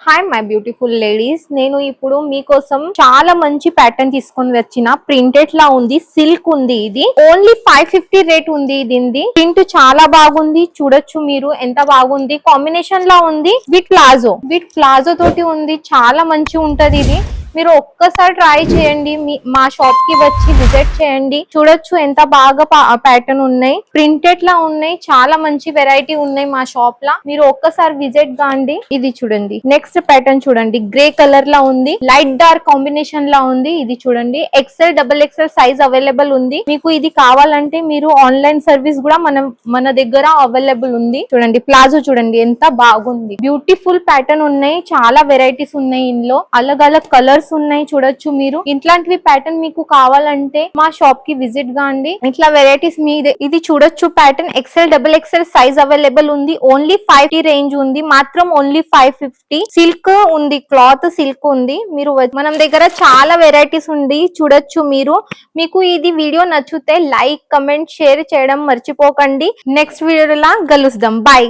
Hi my beautiful ladies, నేను ఇప్పుడు మీకోసం చాలా మంచి ప్యాటర్న్ తీసుకొని వచ్చిన. ప్రింటెడ్ లా ఉంది, సిల్క్ ఉంది. ఇది ఓన్లీ 550 రేట్ ఉంది. దీనిది ప్రింట్ చాలా బాగుంది, చూడొచ్చు మీరు ఎంత బాగుంది. కాంబినేషన్ లా ఉంది విత్ ప్లాజో తోటి ఉంది. చాలా మంచి ఉంటది ఇది. మీరు ఒక్కసారి ట్రై చేయండి, మా షాప్ కి వచ్చి విజిట్ చేయండి. చూడొచ్చు ఎంత బాగా ప్యాటర్న్ ఉన్నాయి, ప్రింటెడ్ లా ఉన్నాయి. చాలా మంచి వెరైటీ ఉన్నాయి మా షాప్ లా. మీరు ఒక్కసారి విజిట్ కాండి. ఇది చూడండి, నెక్స్ట్ ప్యాటర్న్ చూడండి. గ్రే కలర్ లా ఉంది, లైట్ డార్క్ కాంబినేషన్ లా ఉంది. ఇది చూడండి, XL XXL సైజ్ అవైలబుల్ ఉంది. మీకు ఇది కావాలంటే మీరు ఆన్లైన్ సర్వీస్ కూడా మన దగ్గర అవైలబుల్ ఉంది. చూడండి ప్లాజో చూడండి ఎంత బాగుంది. బ్యూటిఫుల్ ప్యాటర్న్ ఉన్నాయి, చాలా వెరైటీస్ ఉన్నాయి. ఇందులో అలగ్ అలగ్ కలర్స్ ఉన్నాయి. చూడొచ్చు మీరు. ఇట్లాంటివి ప్యాటర్న్ మీకు కావాలంటే మా షాప్ కి విజిట్ కాండి. ఇట్లా వెరైటీస్ మీదే. ఇది చూడొచ్చు pattern XL XXL size available ఉంది. ఓన్లీ 550 రేంజ్ ఉంది, మాత్రం ఓన్లీ 550. సిల్క్ ఉంది, క్లాత్ సిల్క్ ఉంది. మీరు మనం దగ్గర చాలా వెరైటీస్ ఉంది. చూడొచ్చు మీరు. మీకు ఇది వీడియో నచ్చితే లైక్, కమెంట్, షేర్ చేయడం మర్చిపోకండి. నెక్స్ట్ వీడియోలా కలుద్దాం. బాయ్.